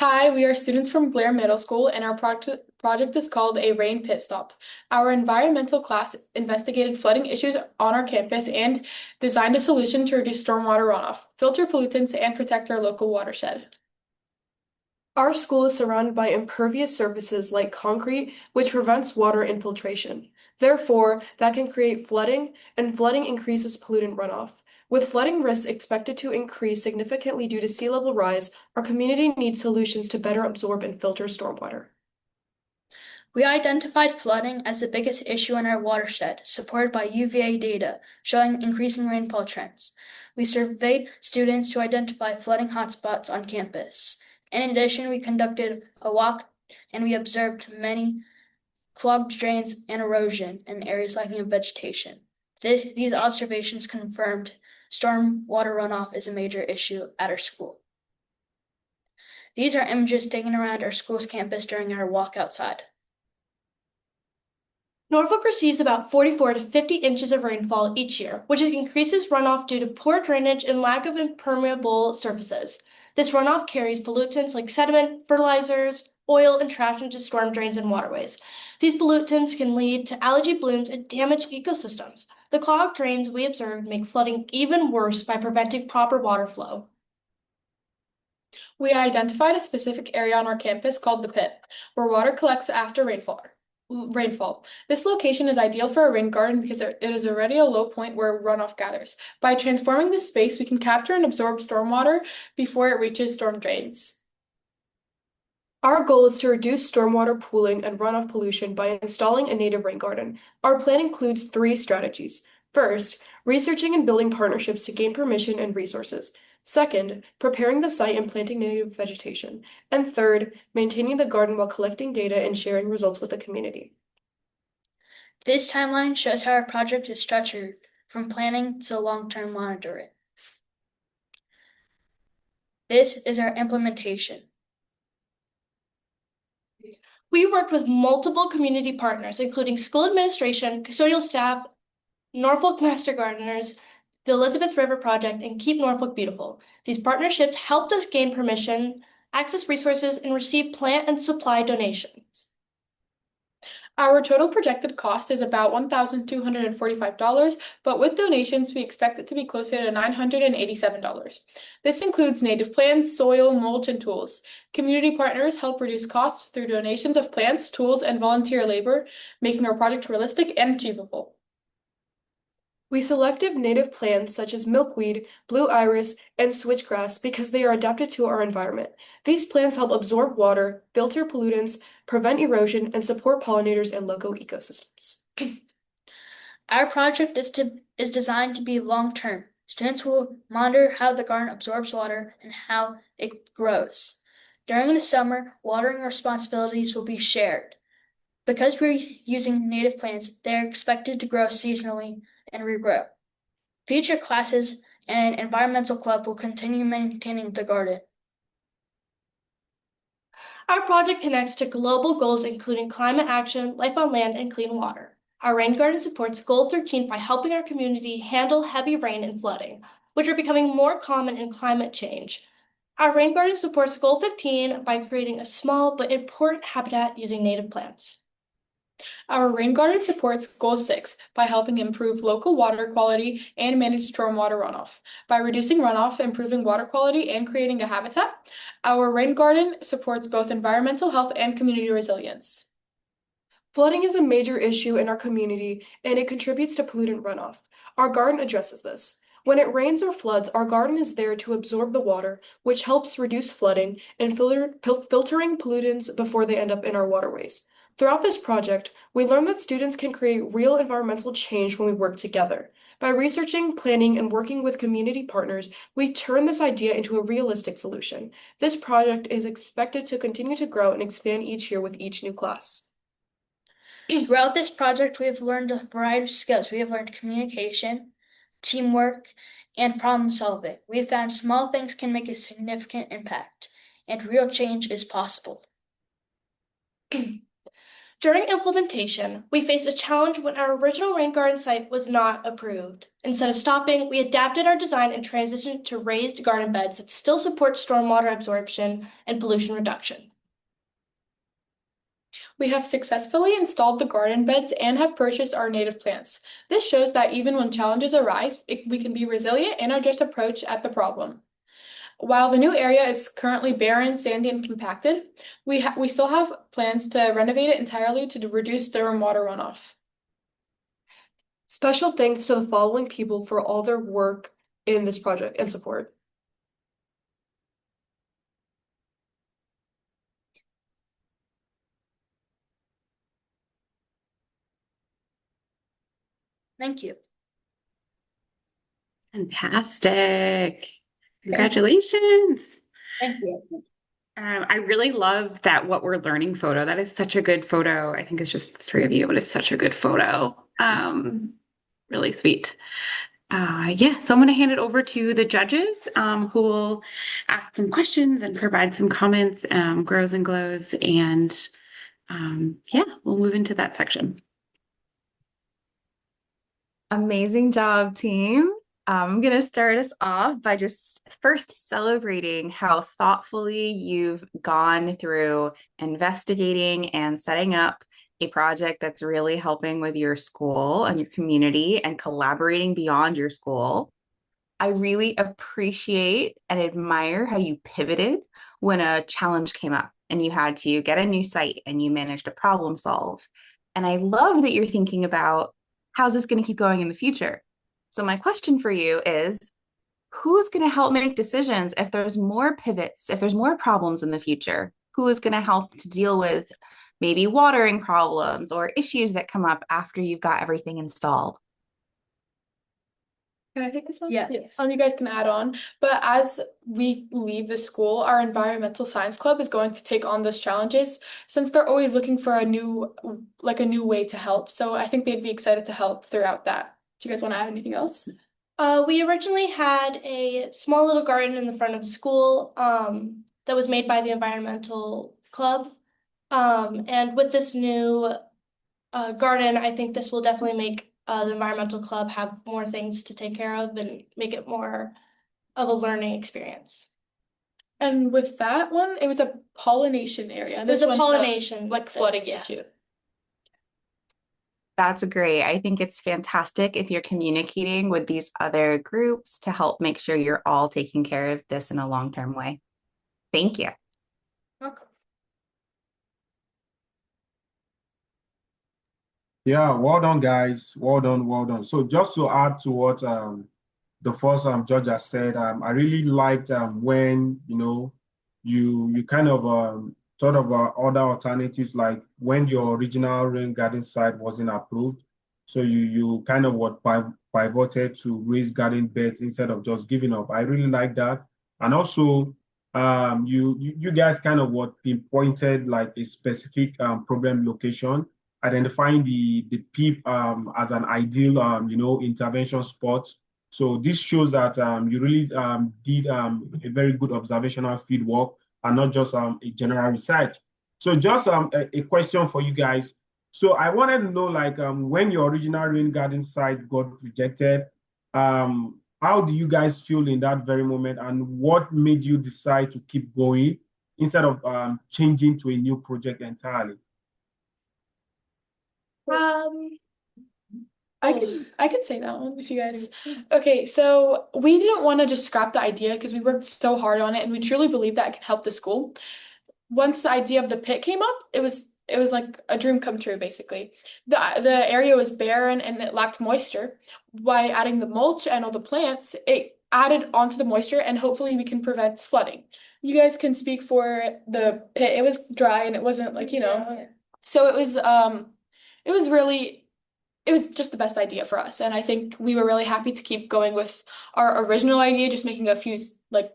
Hi, we are students from Blair Middle School, and our project is called a rain pit stop. Our environmental class investigated flooding issues on our campus and designed a solution to reduce stormwater runoff, filter pollutants, and protect our local watershed. Our school is surrounded by impervious surfaces like concrete, which prevents water infiltration. Therefore, that can create flooding, and flooding increases pollutant runoff. With flooding risks expected to increase significantly due to sea level rise, our community needs solutions to better absorb and filter stormwater. We identified flooding as the biggest issue in our watershed, supported by UVA data showing increasing rainfall trends. We surveyed students to identify flooding hotspots on campus. In addition, we conducted a walk and we observed many clogged drains and erosion in areas lacking vegetation. These observations confirmed storm water runoff is a major issue at our school. These are images taken around our school's campus during our walk outside. Norfolk receives about 44 to 50 inches of rainfall each year, which increases runoff due to poor drainage and lack of impermeable surfaces. This runoff carries pollutants like sediment, fertilizers, oil, and trash into storm drains and waterways. These pollutants can lead to algae blooms and damage ecosystems. The clogged drains we observed make flooding even worse by preventing proper water flow. We identified a specific area on our campus called the pit, where water collects after rainfall. This location is ideal for a rain garden because it is already a low point where runoff gathers. By transforming this space, we can capture and absorb stormwater before it reaches storm drains. Our goal is to reduce stormwater pooling and runoff pollution by installing a native rain garden. Our plan includes three strategies. First, researching and building partnerships to gain permission and resources. Second, preparing the site and planting native vegetation. And third, maintaining the garden while collecting data and sharing results with the community. This timeline shows how our project is structured from planning to long-term monitoring. This is our implementation. We worked with multiple community partners, including school administration, custodial staff, Norfolk Master Gardeners, the Elizabeth River Project, and Keep Norfolk Beautiful. These partnerships helped us gain permission, access resources, and receive plant and supply donations. Our total projected cost is about $1,245, but with donations, we expect it to be closer to $987. This includes native plants, soil, mulch, and tools. Community partners help reduce costs through donations of plants, tools, and volunteer labor, making our project realistic and achievable. We selected native plants such as milkweed, blue iris, and switchgrass because they are adapted to our environment. These plants help absorb water, filter pollutants, prevent erosion, and support pollinators and local ecosystems. Our project is designed to be long-term. Students will monitor how the garden absorbs water and how it grows. During the summer, watering responsibilities will be shared. Because we're using native plants, they are expected to grow seasonally and regrow. Future classes and environmental club will continue maintaining the garden. Our project connects to global goals including climate action, life on land, and clean water. Our rain garden supports Goal 13 by helping our community handle heavy rain and flooding, which are becoming more common in climate change. Our rain garden supports Goal 15 by creating a small but important habitat using native plants. Our rain garden supports Goal 6 by helping improve local water quality and manage stormwater runoff. By reducing runoff, improving water quality, and creating a habitat, our rain garden supports both environmental health and community resilience. Flooding is a major issue in our community and it contributes to pollutant runoff. Our garden addresses this. When it rains or floods, our garden is there to absorb the water, which helps reduce flooding and filtering pollutants before they end up in our waterways. Throughout this project, we learned that students can create real environmental change when we work together. By researching, planning, and working with community partners, we turn this idea into a realistic solution. This project is expected to continue to grow and expand each year with each new class. Throughout this project, we have learned a variety of skills. We have learned communication, teamwork, and problem solving. We have found small things can make a significant impact, and real change is possible. During implementation, we faced a challenge when our original rain garden site was not approved. Instead of stopping, we adapted our design and transitioned to raised garden beds that still support stormwater absorption and pollution reduction. We have successfully installed the garden beds and have purchased our native plants. This shows that even when challenges arise, we can be resilient in our just approach at the problem. While the new area is currently barren, sandy, and compacted, we still have plans to renovate it entirely to reduce stormwater runoff. Special thanks to the following people for all their work in this project and support. Thank you. Fantastic. Congratulations. Thank you. I really love that what we're learning photo. That is such a good photo. I think it's just the three of you, but it's such a good photo. Really sweet. Yeah, so I'm going to hand it over to the judges who will ask some questions and provide some comments, grows and glows. And yeah, we'll move into that section. Amazing job, team. I'm going to start us off by just first celebrating how thoughtfully you've gone through investigating and setting up a project that's really helping with your school and your community and collaborating beyond your school. I really appreciate and admire how you pivoted when a challenge came up and you had to get a new site and you managed to problem solve. And I love that you're thinking about how's this going to keep going in the future? So my question for you is, who's going to help make decisions if there's more pivots, if there's more problems in the future? Who is going to help to deal with maybe watering problems or issues that come up after you've got everything installed? Can I take this one? Yeah. Yes. You guys can add on. But as we leave the school, our environmental science club is going to take on those challenges since they're always looking for a new way to help. So I think they'd be excited to help throughout that. Do you guys want to add anything else? We originally had a small little garden in the front of the school that was made by the environmental club. And with this new garden, I think this will definitely make the environmental club have more things to take care of and make it more of a learning experience. And with that one, it was a pollination area. There's a pollination, like flooding yeah. issue. That's great. I think it's fantastic if you're communicating with these other groups to help make sure you're all taking care of this in a long-term way. Thank you. Okay. Yeah, well done, guys. Well done, well done. So just to add to what the first judge has said, I really liked when you kind of thought about other alternatives, like when your original rain garden site wasn't approved. So you kind of pivoted to raised garden beds instead of just giving up. I really like that. And also you guys kind of pinpointed like a specific problem location, identifying the PEEP as an ideal intervention spot. So this shows that you really did a very good observational field work and not just a general research. So just a question for you guys. So I wanted to know, like, when your original rain garden site got rejected, how do you guys feel in that very moment, and what made you decide to keep going instead of changing to a new project entirely? I can say that one if you guys. Okay, so we didn't want to just scrap the idea because we worked so hard on it and we truly believe that it can help the school. Once the idea of the pit came up, it was like a dream come true basically. The area was barren and it lacked moisture. By adding the mulch and all the plants, it added onto the moisture and hopefully we can prevent flooding. You guys can speak for the pit. It was dry and it wasn't so it was just the best idea for us. And I think we were really happy to keep going with our original idea, just making a few like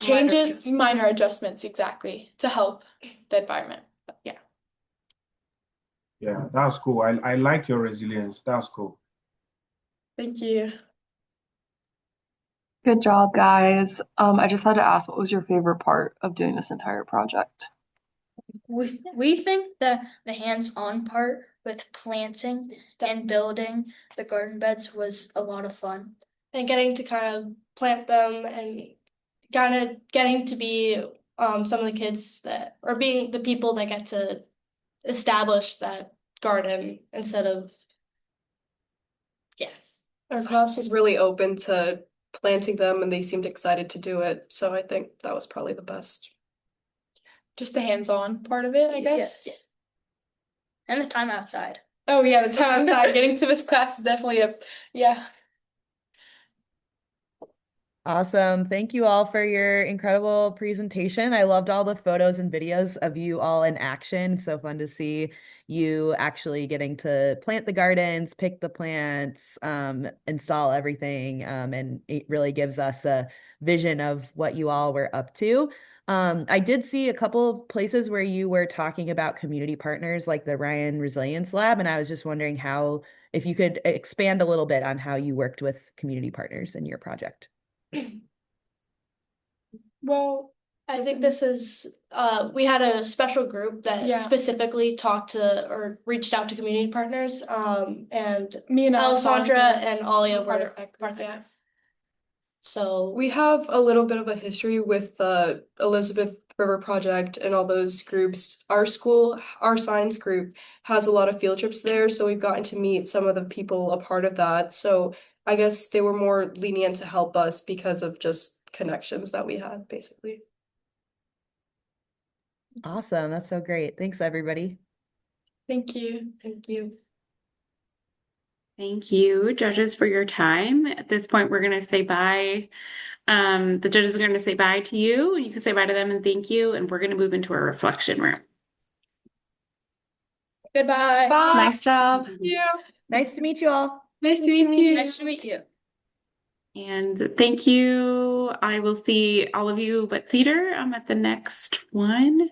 changes, minor adjustments exactly to help the environment. But yeah. Yeah, that's cool. I like your resilience. That's cool. Thank you. Good job, guys. I just had to ask, what was your favorite part of doing this entire project? We think that the hands-on part with planting and building the garden beds was a lot of fun. And getting to kind of plant them and kind of getting to be some of the kids that, or being the people that get to establish that garden instead of, yeah. Our class was really open to planting them and they seemed excited to do it. So I think that was probably the best. Just the hands-on part of it, I guess. Yes. And the time outside. Oh yeah, the time outside. Getting to this class is definitely yeah. Awesome. Thank you all for your incredible presentation. I loved all the photos and videos of you all in action. It's so fun to see you actually getting to plant the gardens, pick the plants, install everything. And it really gives us a vision of what you all were up to. I did see a couple of places where you were talking about community partners like the Ryan Resilience Lab, and I was just wondering if you could expand a little bit on how you worked with community partners in your project. Well, I think this is, we had a special group that specifically talked to or reached out to community partners, and me and Alessandra and Alia part were of that part group, of yeah. that. So We have a little bit of a history with the Elizabeth River Project and all those groups. Our school, our science group, has a lot of field trips there, so we've gotten to meet some of the people a part of that. So I guess they were more lenient to help us because of just connections that we had, basically. Awesome. That's so great. Thanks, everybody. Thank you. Thank you. Thank you, judges, for your time. At this point, we're going to say bye. The judges are going to say bye to you. You can say bye to them and thank you. And we're going to move into our reflection room. Goodbye. Bye. Nice job. Yeah. Nice to meet you all. Nice to meet you. Nice to meet you. And thank you. I will see all of you but Cedar at the next one.